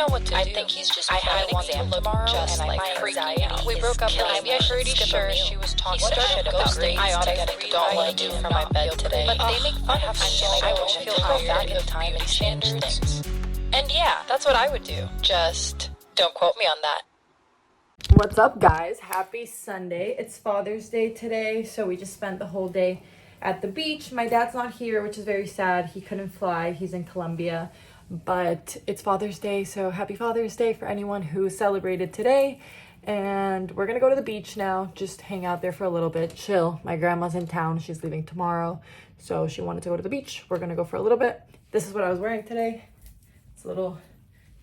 know what to do. I think he's just I had an exam tomorrow just and my anxiety we broke up and I'm pretty sure she was talking shit about me. I honestly don't want to do for my bed today. But they make fun of me and I wish I could go back in time and change things. And yeah, that's what I would do. Just don't quote me on that. What's up, guys? Happy Sunday. It's Father's Day today, so we just spent the whole day at the beach. My dad's not here, which is very sad. He couldn't fly. He's in Colombia. But it's Father's Day, so happy Father's Day for anyone who celebrated today. And we're gonna go to the beach now, just hang out there for a little bit, chill. My grandma's in town. She's leaving tomorrow, so she wanted to go to the beach. We're gonna go for a little bit. This is what I was wearing today. It's a little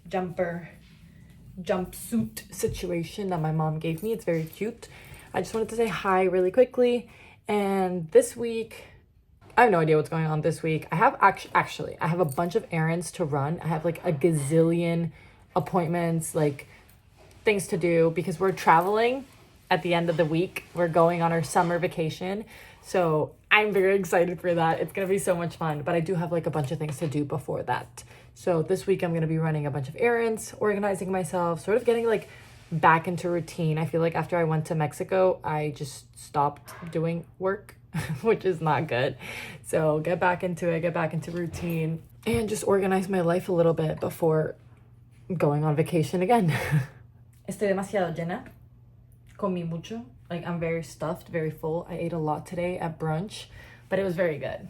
jumpsuit situation that my mom gave me. It's very cute. I just wanted to say hi really quickly. And this week, I have no idea what's going on this week. I have actually I have a bunch of errands to run. I have like a gazillion appointments, like things to do, because we're traveling at the end of the week. We're going on our summer vacation. So I'm very excited for that. It's gonna be so much fun. But I do have like a bunch of things to do before that. So this week I'm gonna be running a bunch of errands, organizing myself, sort of getting like back into routine. I feel like after I went to Mexico, I just stopped doing work, which is not good. So get back into routine and just organize my life a little bit before going on vacation again. Estoy demasiado llena. Comí mucho. Like, I'm very stuffed, very full. I ate a lot today at brunch, but it was very good.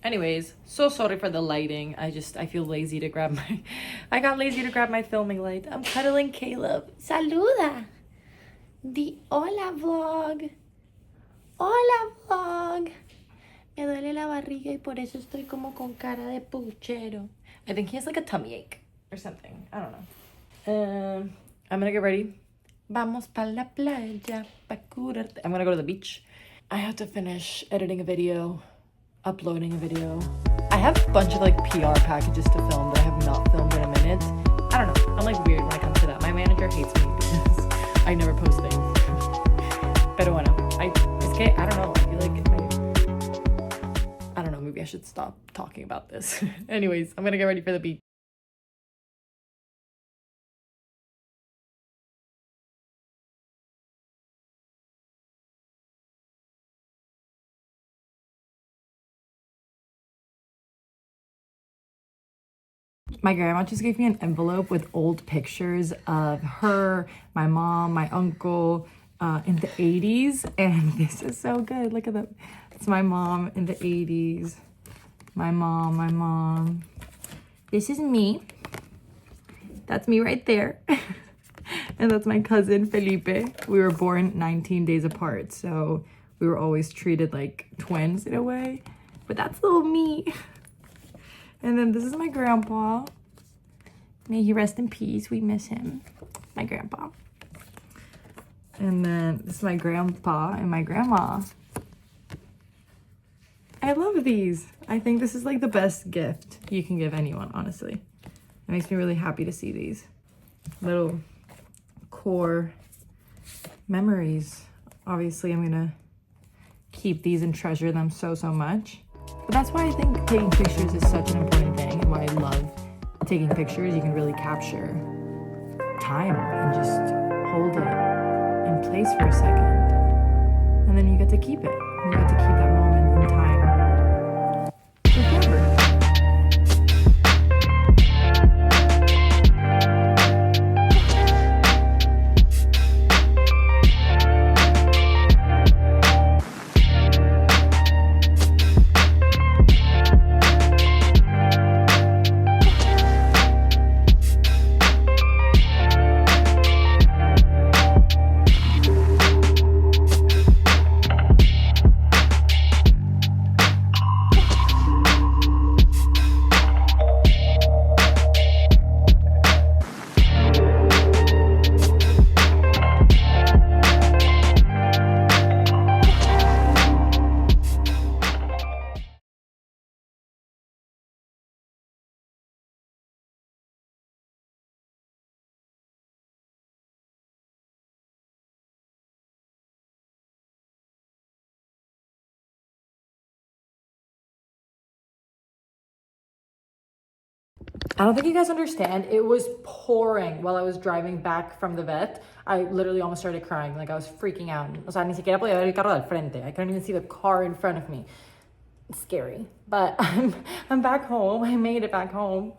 Anyways, so sorry for the lighting. I feel lazy to grab my... I got lazy to grab my filming light. I'm cuddling Caleb. Saluda! Di hola, vlog. Hola, vlog. Me duele la barriga y por eso estoy como con cara de puchero. I think he has like a tummy ache or something. I don't know. I'm gonna get ready. Vamos pa la playa pa curarte. I'm gonna go to the beach. I have to finish editing a video, uploading a video. I have a bunch of like PR packages to film that I have not filmed in a minute. I don't know. I'm like weird when it comes to that. My manager hates me because I never post things. Pero bueno, it's que I don't know. I feel like I don't know. Maybe I should stop talking about this. Anyways, I'm gonna get ready for the beach. My grandma just gave me an envelope with old pictures of her, my mom, my uncle in the 80s. And this is so good. Look at that. It's my mom in the 80s. My mom. This is me. That's me right there. And that's my cousin, Felipe. We were born 19 days apart. So we were always treated like twins in a way. But that's little me. And then this is my grandpa. May he rest in peace. We miss him. My grandpa. And then this is my grandpa and my grandma. I love these. I think this is like the best gift you can give anyone, honestly. It makes me really happy to see these little core memories. Obviously, I'm gonna keep these and treasure them so much. But that's why I think taking pictures is such an important thing, and why I love taking pictures. You can really capture time and just hold it in place for a second. And then you get to keep it. You get to keep that moment in time forever. I don't think you guys understand. It was pouring while I was driving back from the vet. I literally almost started crying. Like I was freaking out. O sea, ni siquiera podía ver el carro del frente. I couldn't even see the car in front of me. It's scary. But I'm back home. I made it back home.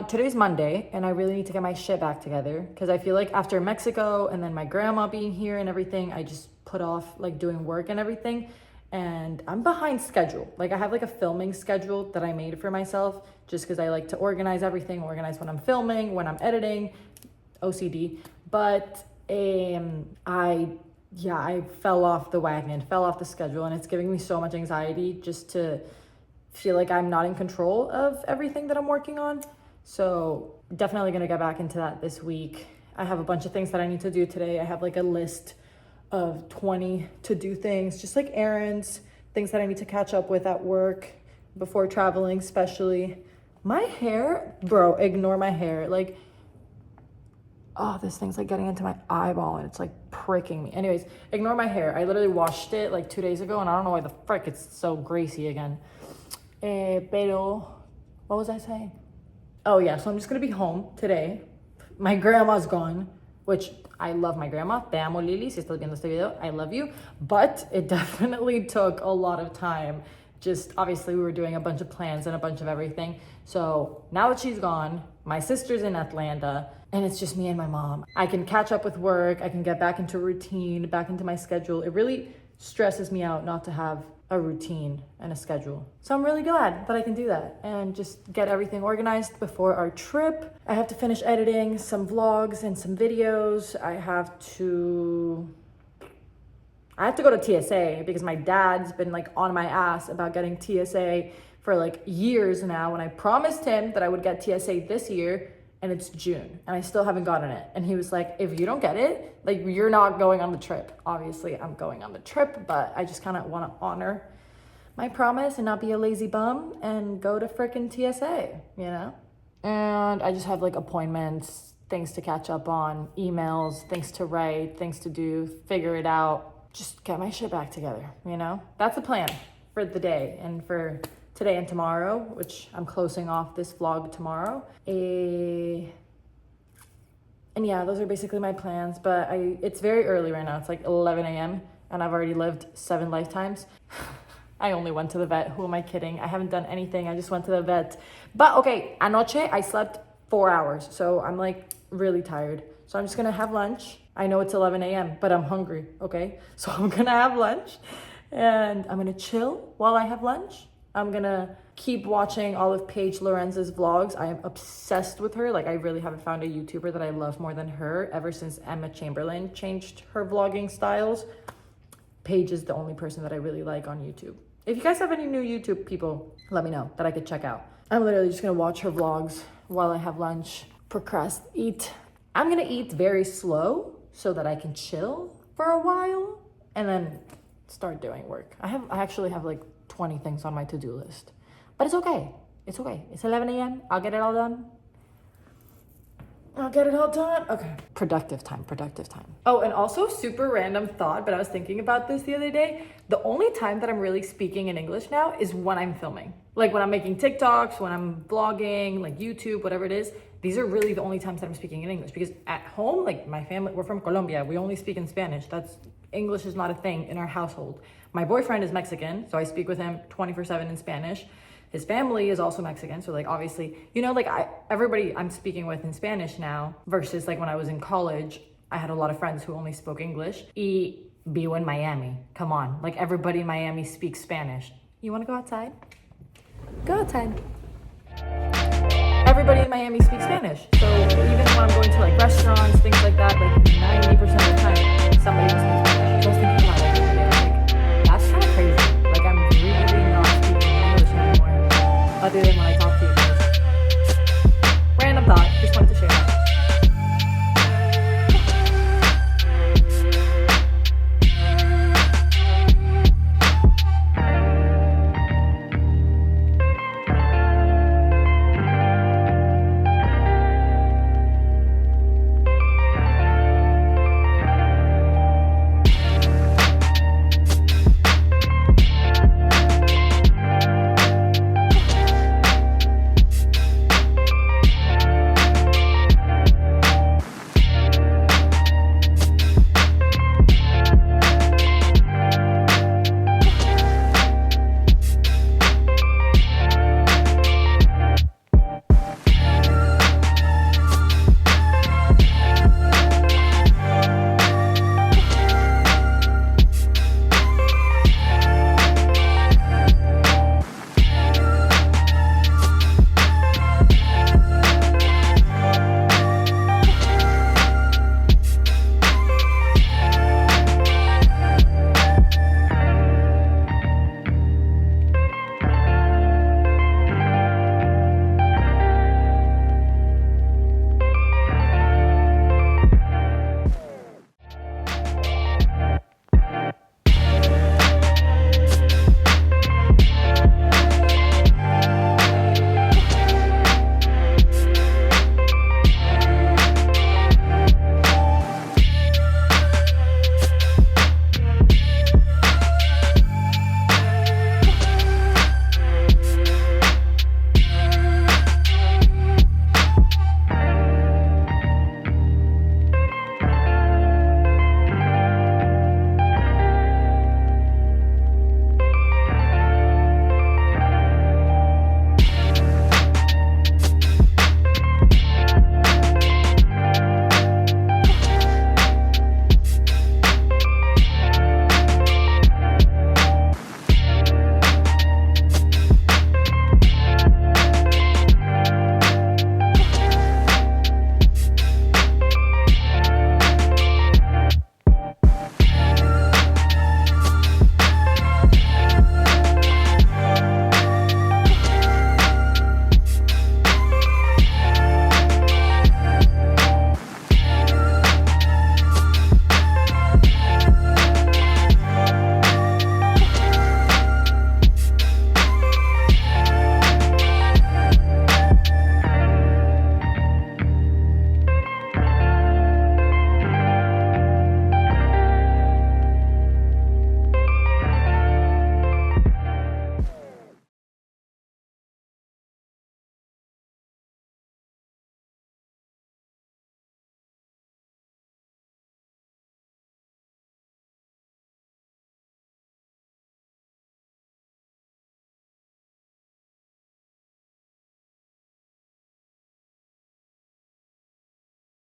Today's Monday, and I really need to get my shit back together because I feel like after Mexico and then my grandma being here and everything, I just put off like doing work and everything. And I'm behind schedule. Like I have like a filming schedule that I made for myself just because I like to organize everything, organize when I'm filming, when I'm editing, OCD. But I fell off the wagon, fell off the schedule, and it's giving me so much anxiety just to feel like I'm not in control of everything that I'm working on. So definitely gonna get back into that this week. I have a bunch of things that I need to do today. I have like a list of 20 to-do things, just like errands, things that I need to catch up with at work before traveling, especially. My hair, bro, ignore my hair. Like, oh, this thing's like getting into my eyeball and it's like pricking me. Anyways, ignore my hair. I literally washed it like 2 days ago and I don't know why the frick it's so greasy again. Pero, what was I saying? Oh yeah, so I'm just gonna be home today. My grandma's gone, which I love my grandma. Te amo, Lily. Si estás viendo este video, I love you. But it definitely took a lot of time. Just obviously we were doing a bunch of plans and a bunch of everything. So now that she's gone, my sister's in Atlanta and it's just me and my mom. I can catch up with work. I can get back into routine, back into my schedule. It really stresses me out not to have a routine and a schedule. So I'm really glad that I can do that and just get everything organized before our trip. I have to finish editing some vlogs and some videos. I have to go to TSA because my dad's been like on my ass about getting TSA for like years now, and I promised him that I would get TSA this year, and it's June and I still haven't gotten it. And he was like, if you don't get it, like you're not going on the trip. Obviously I'm going on the trip, but I just kind of want to honor my promise and not be a lazy bum and go to frickin' TSA, you know? And I just have like appointments, things to catch up on, emails, things to write, things to do, figure it out, just get my shit back together, you know? That's the plan for the day and for today and tomorrow, which I'm closing off this vlog tomorrow. And yeah, those are basically my plans, but it's very early right now. It's like 11 a.m. and I've already lived 7 lifetimes. I only went to the vet. Who am I kidding? I haven't done anything. I just went to the vet. But okay, anoche I slept 4 hours. So I'm like really tired. So I'm just gonna have lunch. I know it's 11 a.m., but I'm hungry, okay? So I'm gonna have lunch and I'm gonna chill while I have lunch. I'm gonna keep watching all of Paige Lorenz's vlogs. I am obsessed with her. Like I really haven't found a YouTuber that I love more than her ever since Emma Chamberlain changed her vlogging styles. Paige is the only person that I really like on YouTube. If you guys have any new YouTube people, let me know that I could check out. I'm literally just gonna watch her vlogs while I have lunch, eat. I'm gonna eat very slow so that I can chill for a while and then start doing work. I actually have like 20 things on my to-do list, but it's okay. It's okay. It's 11 a.m. I'll get it all done. Okay. Productive time. Oh, and also super random thought, but I was thinking about this the other day. The only time that I'm really speaking in English now is when I'm filming. Like when I'm making TikToks, when I'm vlogging, like YouTube, whatever it is. These are really the only times that I'm speaking in English because at home, like my family, we're from Colombia. We only speak in Spanish. English is not a thing in our household. My boyfriend is Mexican, so I speak with him 24/7 in Spanish. His family is also Mexican, so like obviously, you know, like everybody I'm speaking with in Spanish now versus like when I was in college, I had a lot of friends who only spoke English. Y vivo in Miami. Come on, like everybody in Miami speaks Spanish. You want to go outside? Go outside. Everybody in Miami speaks Spanish, so even when I'm going to like restaurants, things like that, like 90% of the time, somebody will speak Spanish. So I was thinking about it the other day, like that's kind of crazy. Like I'm really not speaking English anymore, other than when I talk to you guys. Random thought, just wanted to share that.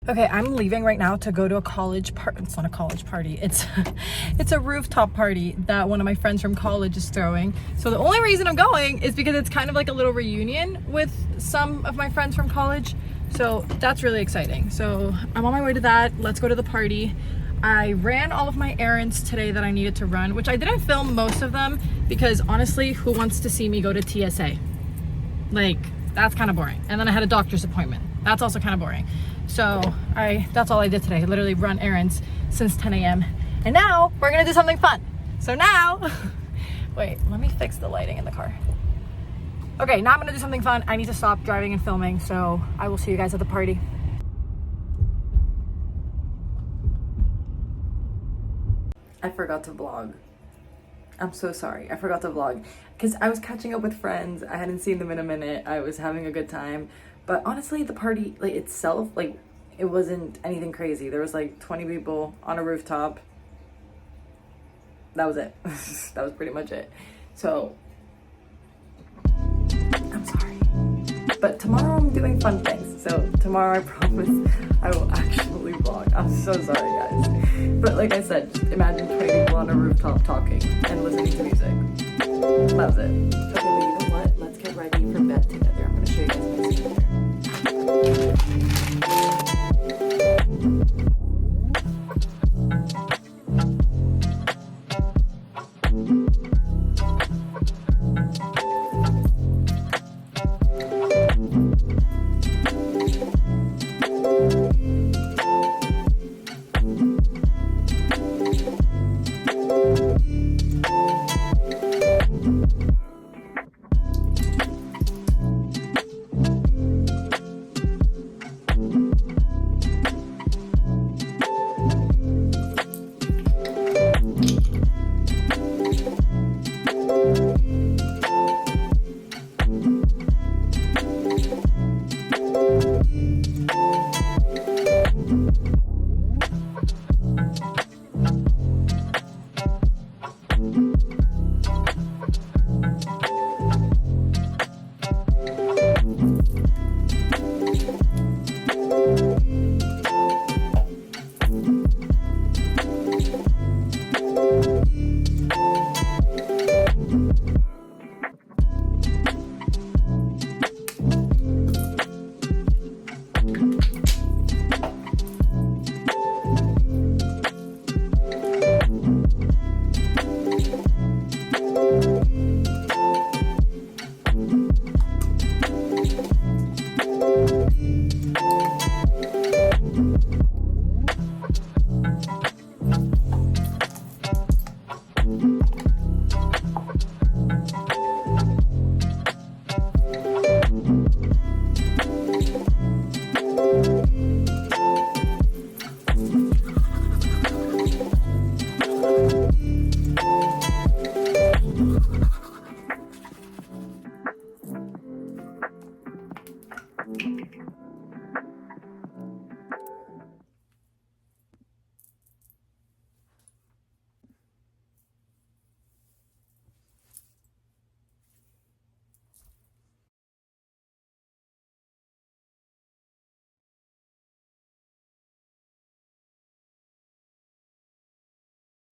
Okay, I'm leaving right now to go to a college party. It's not a college party. It's a rooftop party that one of my friends from college is throwing. So the only reason I'm going is because it's kind of like a little reunion with some of my friends from college. So that's really exciting. So I'm on my way to that. Let's go to the party. I ran all of my errands today that I needed to run, which I didn't film most of them because honestly, who wants to see me go to TSA? Like, that's kind of boring. And then I had a doctor's appointment. That's also kind of boring. So that's all I did today. I literally run errands since 10 a.m. And now we're gonna do something fun. So now, wait, let me fix the lighting in the car. Okay, now I'm gonna do something fun. I need to stop driving and filming, so I will see you guys at the party. I forgot to vlog. I'm so sorry. I forgot to vlog because I was catching up with friends. I hadn't seen them in a minute. I was having a good time. But honestly, the party like itself, like it wasn't anything crazy. There was like 20 people on a rooftop. That was it. That was pretty much it. So I'm sorry. But tomorrow I'm doing fun things. So tomorrow I promise I will actually vlog. I'm so sorry, guys. But like I said, just imagine 20 people on a rooftop talking and listening to music. That was it. Okay, but you know what? Let's get ready for bed together. I'm gonna show you guys my skincare.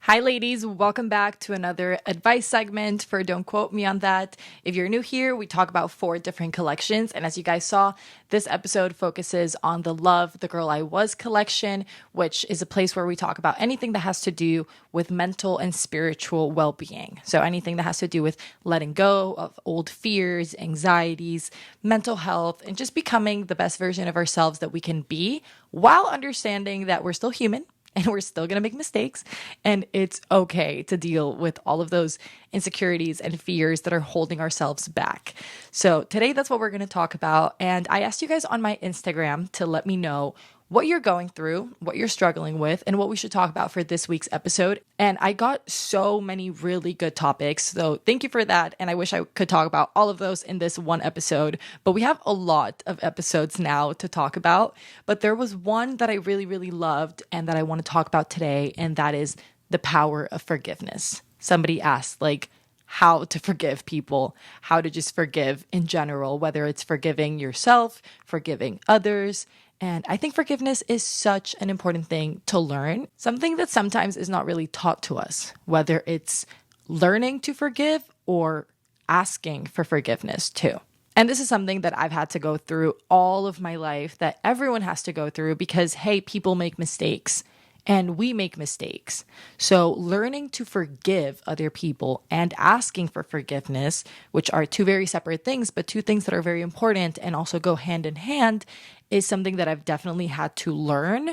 Hi, ladies. Welcome back to another advice segment for Don't Quote Me on That. If you're new here, we talk about 4 different collections. And as you guys saw, this episode focuses on the Love the Girl I Was collection, which is a place where we talk about anything that has to do with mental and spiritual well-being. So anything that has to do with letting go of old fears, anxieties, mental health, and just becoming the best version of ourselves that we can be while understanding that we're still human. And we're still going to make mistakes. And it's okay to deal with all of those insecurities and fears that are holding ourselves back. So today, that's what we're going to talk about. And I asked you guys on my Instagram to let me know what you're going through, what you're struggling with, and what we should talk about for this week's episode. And I got so many really good topics. So thank you for that. And I wish I could talk about all of those in this one episode. But we have a lot of episodes now to talk about. But there was one that I really, really loved and that I want to talk about today. And that is the power of forgiveness. Somebody asked, like, how to forgive people, how to just forgive in general, whether it's forgiving yourself, forgiving others. And I think forgiveness is such an important thing to learn, something that sometimes is not really taught to us, whether it's learning to forgive or asking for forgiveness too. And this is something that I've had to go through all of my life, that everyone has to go through because, hey, people make mistakes and we make mistakes. So learning to forgive other people and asking for forgiveness, which are two very separate things, but two things that are very important and also go hand in hand, is something that I've definitely had to learn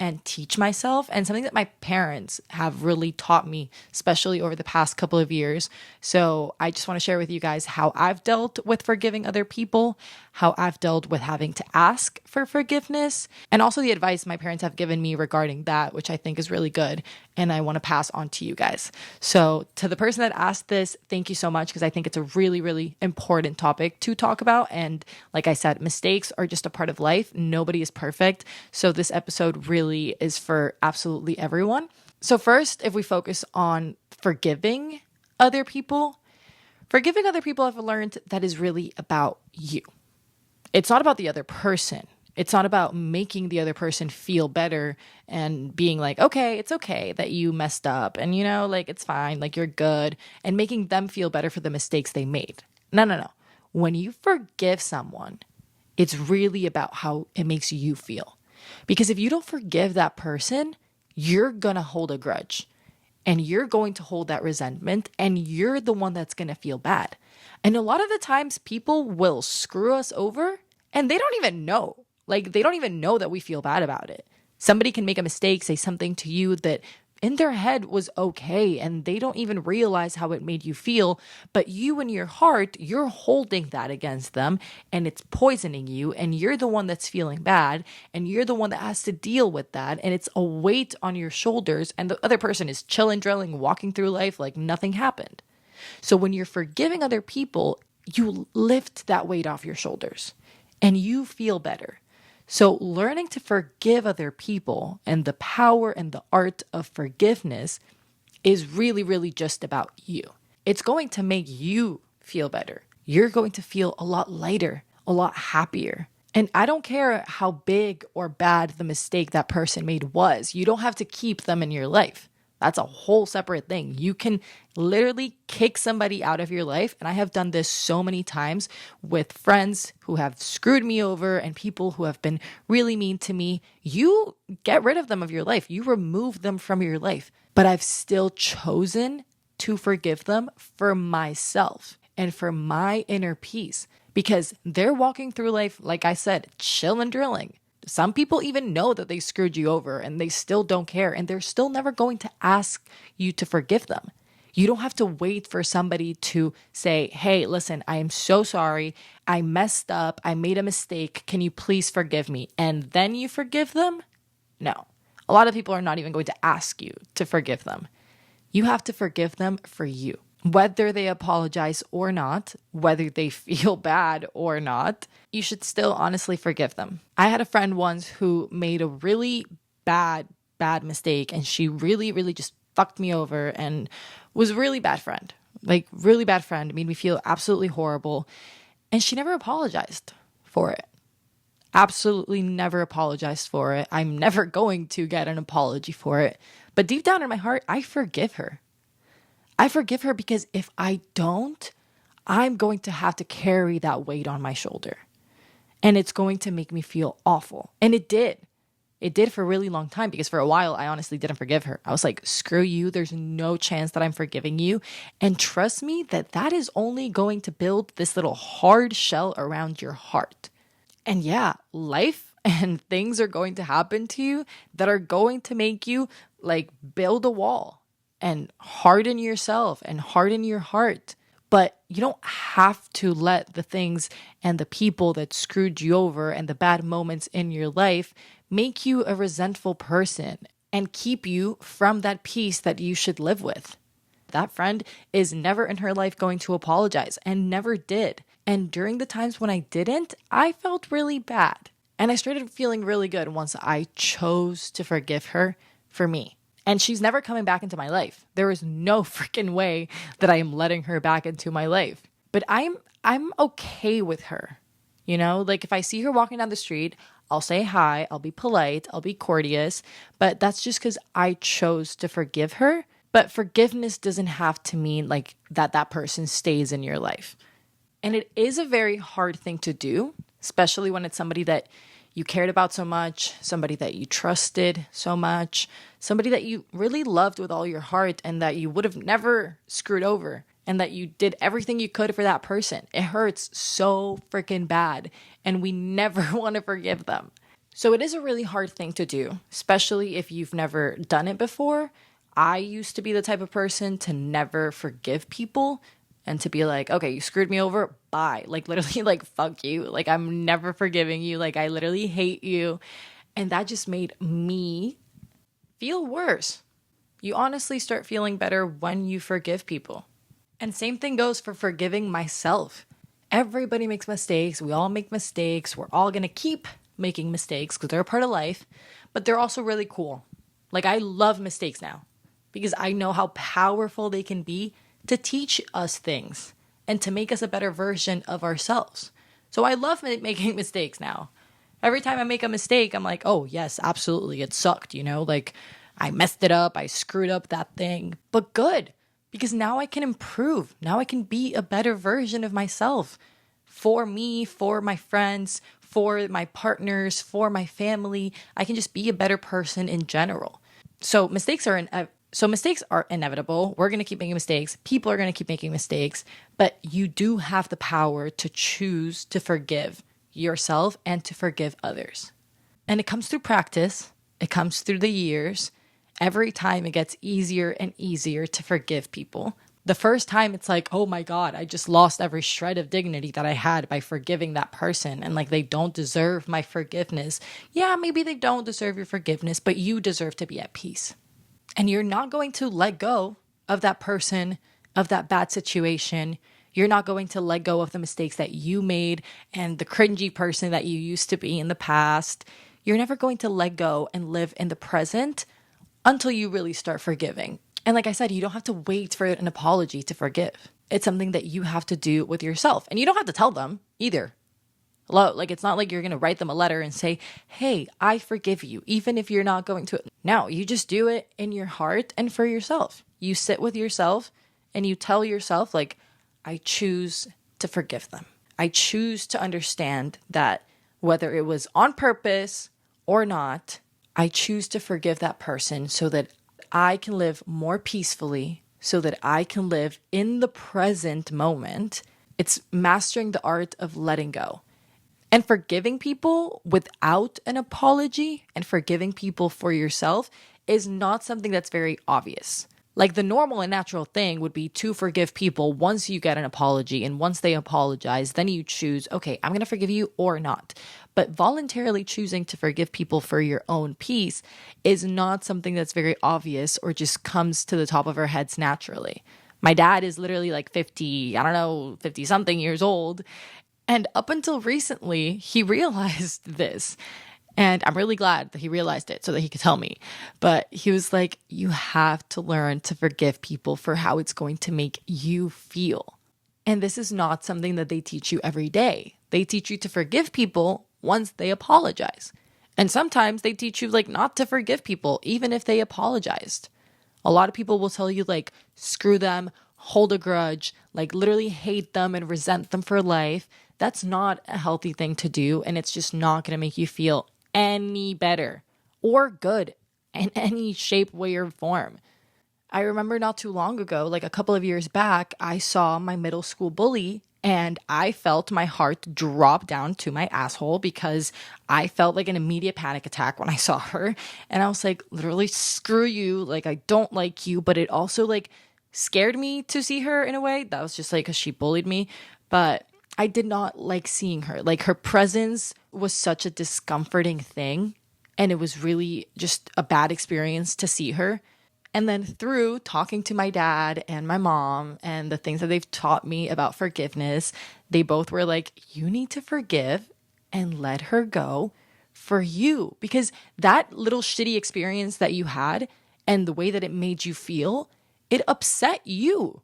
and teach myself, and something that my parents have really taught me, especially over the past couple of years. So I just want to share with you guys how I've dealt with forgiving other people, how I've dealt with having to ask for forgiveness, and also the advice my parents have given me regarding that, which I think is really good, and I want to pass on to you guys. So to the person that asked this, thank you so much, because I think it's a really, really important topic to talk about. And like I said, mistakes are just a part of life. Nobody is perfect. So this episode really is for absolutely everyone. So first, if we focus on forgiving other people, I've learned that is really about you. It's not about the other person. It's not about making the other person feel better and being like, okay, it's okay that you messed up and, like, it's fine, like, you're good, and making them feel better for the mistakes they made. No. When you forgive someone, it's really about how it makes you feel. Because if you don't forgive that person, you're going to hold a grudge and you're going to hold that resentment and you're the one that's going to feel bad. And a lot of the times people will screw us over and they don't even know. Like, they don't even know that we feel bad about it. Somebody can make a mistake, say something to you that in their head was okay, and they don't even realize how it made you feel. But you in your heart, you're holding that against them and it's poisoning you, and you're the one that's feeling bad and you're the one that has to deal with that. And it's a weight on your shoulders, and the other person is chilling, drilling, walking through life like nothing happened. So when you're forgiving other people, you lift that weight off your shoulders and you feel better. So learning to forgive other people and the power and the art of forgiveness is really, really just about you. It's going to make you feel better. You're going to feel a lot lighter, a lot happier. And I don't care how big or bad the mistake that person made was. You don't have to keep them in your life. That's a whole separate thing. You can literally kick somebody out of your life. And I have done this so many times with friends who have screwed me over and people who have been really mean to me. You get rid of them of your life. You remove them from your life. But I've still chosen to forgive them for myself and for my inner peace, because they're walking through life, like I said, chill and drilling. Some people even know that they screwed you over and they still don't care, and they're still never going to ask you to forgive them. You don't have to wait for somebody to say, hey, listen, I am so sorry. I messed up. I made a mistake. Can you please forgive me? And then you forgive them? No. A lot of people are not even going to ask you to forgive them. You have to forgive them for you. Whether they apologize or not, whether they feel bad or not, you should still honestly forgive them. I had a friend once who made a really bad mistake, and she really, really just fucked me over and was a really bad friend. Like, really bad friend, made me feel absolutely horrible. And she never apologized for it. Absolutely never apologized for it. I'm never going to get an apology for it. But deep down in my heart, I forgive her. I forgive her because if I don't, I'm going to have to carry that weight on my shoulder. And it's going to make me feel awful. And it did. It did for a really long time, because for a while, I honestly didn't forgive her. I was like, screw you. There's no chance that I'm forgiving you. And trust me, that is only going to build this little hard shell around your heart. And yeah, life and things are going to happen to you that are going to make you like build a wall and harden yourself and harden your heart. But you don't have to let the things and the people that screwed you over and the bad moments in your life make you a resentful person and keep you from that peace that you should live with. That friend is never in her life going to apologize, and never did. And during the times when I didn't, I felt really bad. And I started feeling really good once I chose to forgive her for me. And she's never coming back into my life. There is no freaking way that I am letting her back into my life. But I'm okay with her. You know, like if I see her walking down the street, I'll say hi, I'll be polite, I'll be courteous, but that's just because I chose to forgive her. But forgiveness doesn't have to mean like that person stays in your life. And it is a very hard thing to do, especially when it's somebody that you cared about so much, somebody that you trusted so much, somebody that you really loved with all your heart and that you would have never screwed over and that you did everything you could for that person. It hurts so freaking bad and we never want to forgive them. So it is a really hard thing to do, especially if you've never done it before. I used to be the type of person to never forgive people and to be like, okay, you screwed me over, bye. Like literally like, fuck you. Like I'm never forgiving you. Like I literally hate you. And that just made me feel worse. You honestly start feeling better when you forgive people. And same thing goes for forgiving myself. Everybody makes mistakes. We all make mistakes. We're all going to keep making mistakes because they're a part of life, but they're also really cool. Like I love mistakes now because I know how powerful they can be to teach us things and to make us a better version of ourselves. So I love making mistakes now. Every time I make a mistake, I'm like, oh yes, absolutely. It sucked, you know, like I messed it up. I screwed up that thing, but good because now I can improve. Now I can be a better version of myself for me, for my friends, for my partners, for my family. I can just be a better person in general. So mistakes are inevitable. We're going to keep making mistakes. People are going to keep making mistakes, but you do have the power to choose to forgive yourself and to forgive others. And it comes through practice. It comes through the years. Every time it gets easier and easier to forgive people. The first time it's like, oh my God, I just lost every shred of dignity that I had by forgiving that person. And like, they don't deserve my forgiveness. Yeah, maybe they don't deserve your forgiveness, but you deserve to be at peace. And you're not going to let go of that person, of that bad situation. You're not going to let go of the mistakes that you made and the cringy person that you used to be in the past. You're never going to let go and live in the present until you really start forgiving. And like I said, you don't have to wait for an apology to forgive. It's something that you have to do with yourself. And you don't have to tell them either. Like, it's not like you're going to write them a letter and say, hey, I forgive you, even if you're not going to. No, you just do it in your heart and for yourself. You sit with yourself and you tell yourself, like, I choose to forgive them. I choose to understand that whether it was on purpose or not, I choose to forgive that person so that I can live more peacefully, so that I can live in the present moment. It's mastering the art of letting go. And forgiving people without an apology and forgiving people for yourself is not something that's very obvious. Like the normal and natural thing would be to forgive people once you get an apology and once they apologize, then you choose, okay, I'm going to forgive you or not. But voluntarily choosing to forgive people for your own peace is not something that's very obvious or just comes to the top of our heads naturally. My dad is literally like 50 something years old. And up until recently, he realized this. And I'm really glad that he realized it so that he could tell me. But he was like, you have to learn to forgive people for how it's going to make you feel. And this is not something that they teach you every day. They teach you to forgive people once they apologize. And sometimes they teach you like not to forgive people, even if they apologized. A lot of people will tell you like, screw them, hold a grudge, like literally hate them and resent them for life. That's not a healthy thing to do. And it's just not going to make you feel any better or good in any shape, way, or form. I remember not too long ago, like a couple of years back, I saw my middle school bully and I felt my heart drop down to my asshole because I felt like an immediate panic attack when I saw her. And I was like, literally, screw you. Like, I don't like you. But it also like scared me to see her in a way. That was just like because she bullied me. But I did not like seeing her. Like her presence was such a discomforting thing. And it was really just a bad experience to see her. And then through talking to my dad and my mom and the things that they've taught me about forgiveness, they both were like, you need to forgive and let her go for you. Because that little shitty experience that you had and the way that it made you feel, it upset you.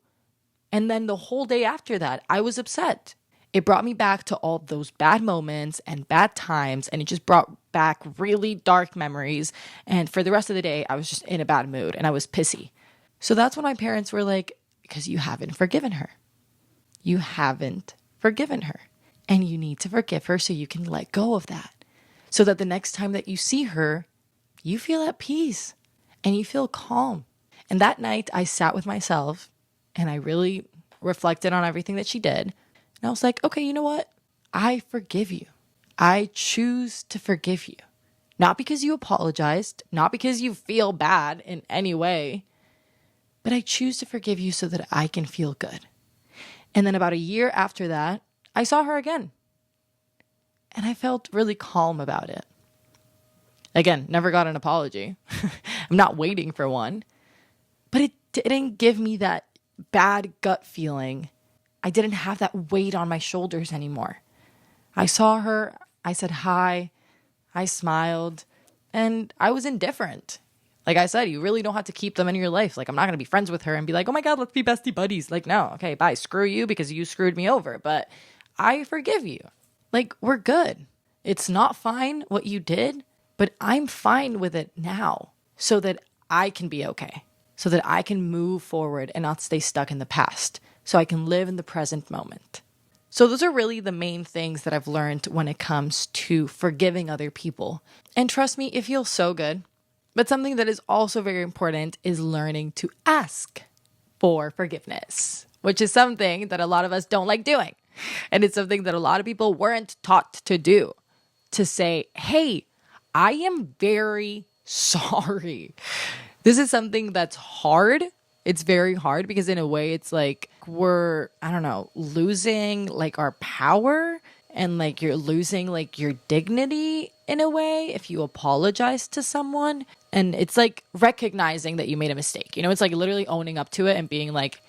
And then the whole day after that, I was upset. It brought me back to all those bad moments and bad times, and it just brought back really dark memories. And for the rest of the day, I was just in a bad mood and I was pissy. So that's when my parents were like, because you haven't forgiven her. You haven't forgiven her. And you need to forgive her so you can let go of that. So that the next time that you see her, you feel at peace and you feel calm. And that night I sat with myself and I really reflected on everything that she did. And I was like, okay, you know what? I forgive you. I choose to forgive you. Not because you apologized, not because you feel bad in any way, but I choose to forgive you so that I can feel good. And then about a year after that, I saw her again. And I felt really calm about it. Again, never got an apology. I'm not waiting for one. But it didn't give me that bad gut feeling. I didn't have that weight on my shoulders anymore. I saw her, I said hi, I smiled, and I was indifferent. Like I said, you really don't have to keep them in your life. Like, I'm not going to be friends with her and be like, oh my God, let's be bestie buddies. Like, no, okay, bye, screw you because you screwed me over. But I forgive you. Like, we're good. It's not fine what you did, but I'm fine with it now so that I can be okay. So that I can move forward and not stay stuck in the past. So I can live in the present moment. So those are really the main things that I've learned when it comes to forgiving other people. And trust me, it feels so good. But something that is also very important is learning to ask for forgiveness, which is something that a lot of us don't like doing. And it's something that a lot of people weren't taught to do. To say, hey, I am very sorry. This is something that's hard. It's very hard because in a way it's like we're, I don't know, losing like our power and like you're losing like your dignity in a way if you apologize to someone. And it's like recognizing that you made a mistake. You know, it's like literally owning up to it and being like,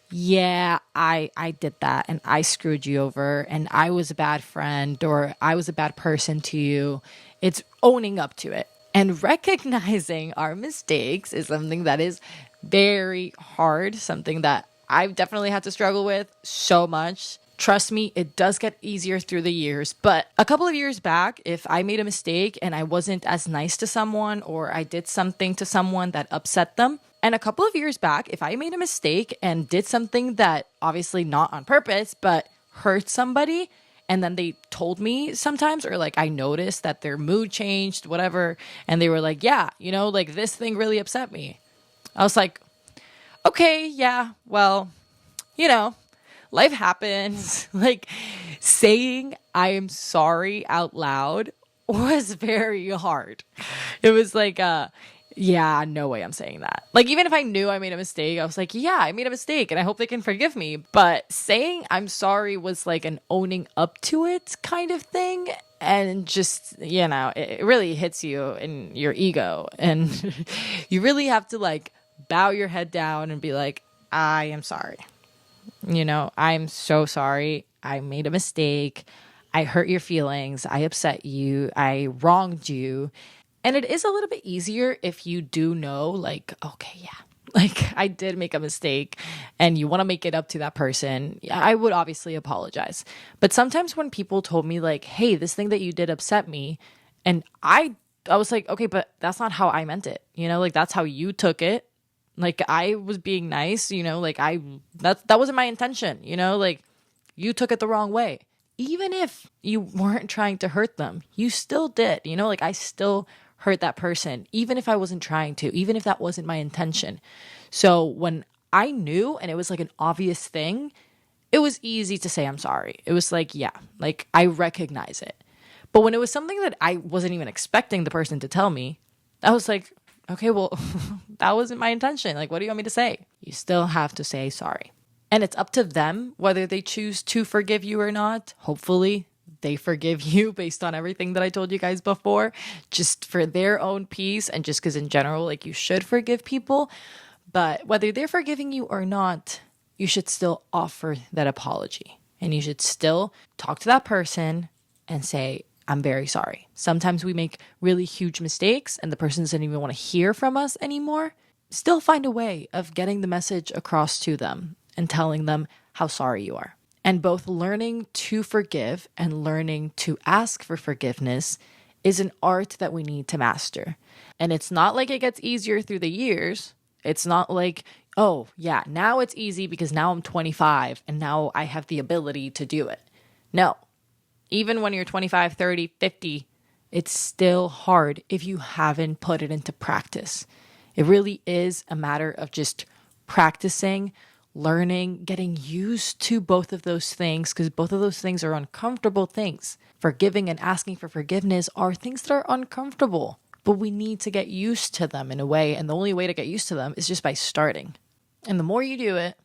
yeah, I did that and I screwed you over and I was a bad friend or I was a bad person to you. It's owning up to it. And recognizing our mistakes is something that is very hard, something that I've definitely had to struggle with so much. Trust me, it does get easier through the years. But a couple of years back, if I made a mistake and I wasn't as nice to someone or I did something to someone that upset them, and a couple of years back, if I made a mistake and did something that obviously not on purpose, but hurt somebody, and then they told me sometimes, or like I noticed that their mood changed, whatever. And they were like, yeah, you know, like this thing really upset me. I was like, okay, yeah, well, you know, life happens. Like saying I am sorry out loud was very hard. It was like, yeah, no way I'm saying that. Like, even if I knew I made a mistake, I was like, yeah, I made a mistake and I hope they can forgive me. But saying I'm sorry was like an owning up to it kind of thing. And just, you know, it really hits you in your ego. And you really have to like bow your head down and be like, I am sorry. You know, I'm so sorry. I made a mistake. I hurt your feelings. I upset you. I wronged you. And it is a little bit easier if you do know, like, okay, yeah, like I did make a mistake and you want to make it up to that person. I would obviously apologize. But sometimes when people told me like, hey, this thing that you did upset me. And I was like, okay, but that's not how I meant it. You know, like that's how you took it. Like I was being nice, you know, like that wasn't my intention, you know, like you took it the wrong way. Even if you weren't trying to hurt them, you still did, you know, like I still hurt that person, even if I wasn't trying to, even if that wasn't my intention. So when I knew and it was like an obvious thing, it was easy to say I'm sorry. It was like, yeah, like I recognize it. But when it was something that I wasn't even expecting the person to tell me, I was like, okay, well, that wasn't my intention. Like, what do you want me to say? You still have to say sorry. And it's up to them whether they choose to forgive you or not. Hopefully, they forgive you based on everything that I told you guys before, just for their own peace and just because in general, like you should forgive people. But whether they're forgiving you or not, you should still offer that apology. And you should still talk to that person and say, I'm very sorry. Sometimes we make really huge mistakes and the person doesn't even want to hear from us anymore. Still find a way of getting the message across to them and telling them how sorry you are. And both learning to forgive and learning to ask for forgiveness is an art that we need to master. And it's not like it gets easier through the years. It's not like, oh, yeah, now it's easy because now I'm 25 and now I have the ability to do it. No, even when you're 25, 30, 50, it's still hard if you haven't put it into practice. It really is a matter of just practicing, learning, getting used to both of those things, because both of those things are uncomfortable things. Forgiving and asking for forgiveness are things that are uncomfortable, but we need to get used to them in a way. And the only way to get used to them is just by starting. And the more you do it,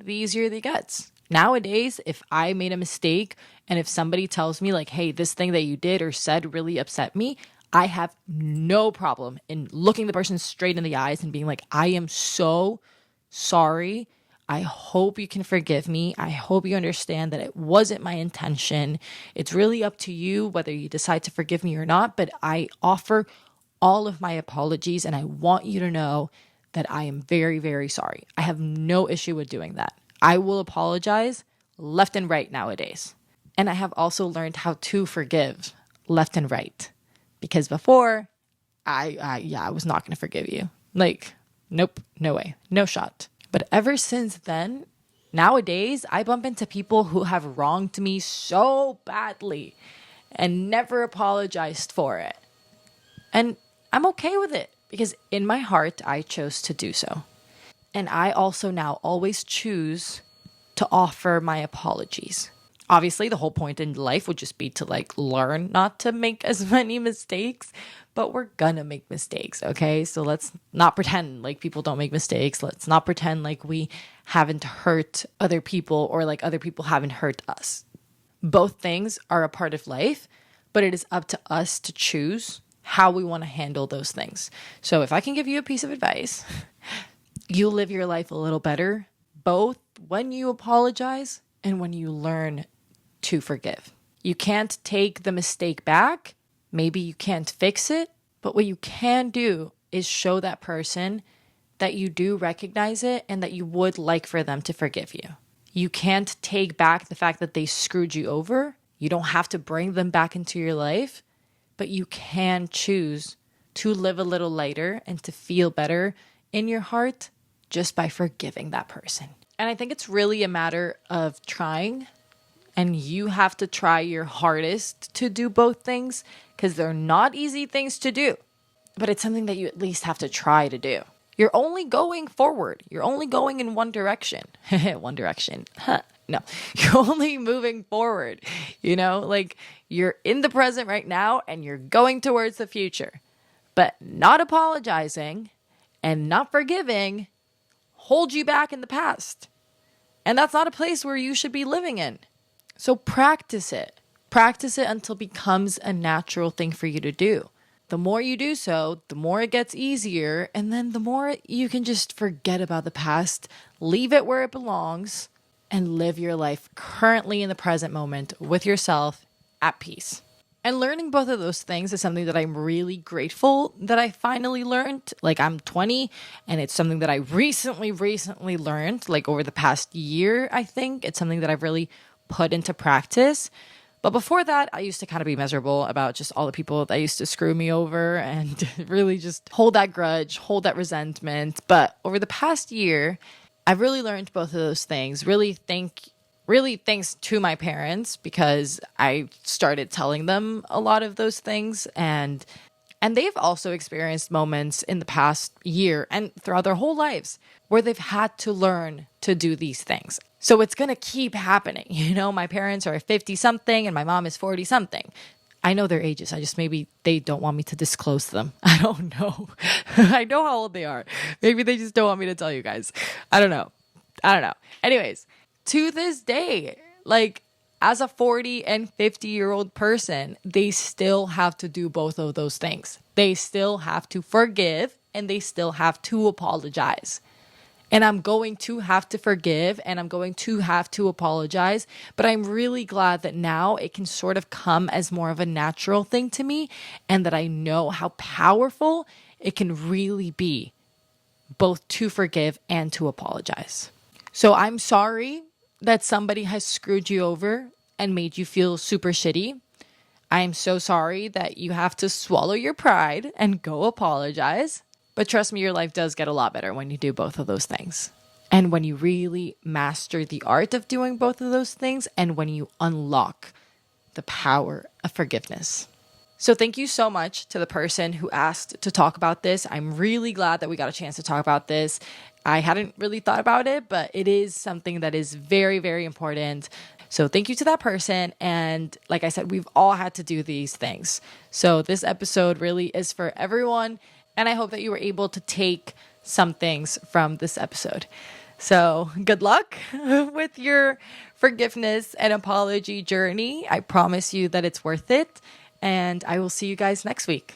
the easier it gets. Nowadays, if I made a mistake and if somebody tells me like, hey, this thing that you did or said really upset me, I have no problem in looking the person straight in the eyes and being like, I am so sorry. I hope you can forgive me. I hope you understand that it wasn't my intention. It's really up to you whether you decide to forgive me or not, but I offer all of my apologies and I want you to know that I am very, very sorry. I have no issue with doing that. I will apologize left and right nowadays. And I have also learned how to forgive left and right. Because before, I was not going to forgive you. Like, nope, no way, no shot. But ever since then, nowadays, I bump into people who have wronged me so badly and never apologized for it. And I'm okay with it because in my heart, I chose to do so. And I also now always choose to offer my apologies. Obviously, the whole point in life would just be to like learn not to make as many mistakes, but we're gonna make mistakes, okay? So let's not pretend like people don't make mistakes. Let's not pretend like we haven't hurt other people or like other people haven't hurt us. Both things are a part of life, but it is up to us to choose how we want to handle those things. So if I can give you a piece of advice, you live your life a little better, both when you apologize and when you learn to forgive. You can't take the mistake back. Maybe you can't fix it, but what you can do is show that person that you do recognize it and that you would like for them to forgive you. You can't take back the fact that they screwed you over. You don't have to bring them back into your life, but you can choose to live a little lighter and to feel better in your heart just by forgiving that person. And I think it's really a matter of trying. And you have to try your hardest to do both things because they're not easy things to do. But it's something that you at least have to try to do. You're only going forward. You're only going in one direction. One direction. No, you're only moving forward. You know, like you're in the present right now and you're going towards the future. But not apologizing and not forgiving hold you back in the past. And that's not a place where you should be living in. So practice it. Practice it until it becomes a natural thing for you to do. The more you do so, the more it gets easier. And then the more you can just forget about the past, leave it where it belongs, and live your life currently in the present moment with yourself at peace. And learning both of those things is something that I'm really grateful that I finally learned. Like I'm 20 and it's something that I recently learned, like over the past year, I think. It's something that I've really put into practice. But before that, I used to kind of be miserable about just all the people that used to screw me over and really just hold that grudge, hold that resentment. But over the past year, I've really learned both of those things. Really thanks to my parents because I started telling them a lot of those things. And they've also experienced moments in the past year and throughout their whole lives where they've had to learn to do these things. So it's going to keep happening. You know, my parents are 50 something and my mom is 40 something. I know their ages. I just maybe they don't want me to disclose them. I don't know. I know how old they are. Maybe they just don't want me to tell you guys. I don't know. Anyways, to this day, like as a 40 and 50-year-old person, they still have to do both of those things. They still have to forgive and they still have to apologize. And I'm going to have to forgive and I'm going to have to apologize. But I'm really glad that now it can sort of come as more of a natural thing to me and that I know how powerful it can really be both to forgive and to apologize. So I'm sorry that somebody has screwed you over and made you feel super shitty, I am so sorry that you have to swallow your pride and go apologize. But trust me, your life does get a lot better when you do both of those things. And when you really master the art of doing both of those things, and when you unlock the power of forgiveness. So thank you so much to the person who asked to talk about this. I'm really glad that we got a chance to talk about this. I hadn't really thought about it, but it is something that is very, very important. So thank you to that person. And like I said, we've all had to do these things. So this episode really is for everyone. And I hope that you were able to take some things from this episode. So good luck with your forgiveness and apology journey. I promise you that it's worth it. And I will see you guys next week.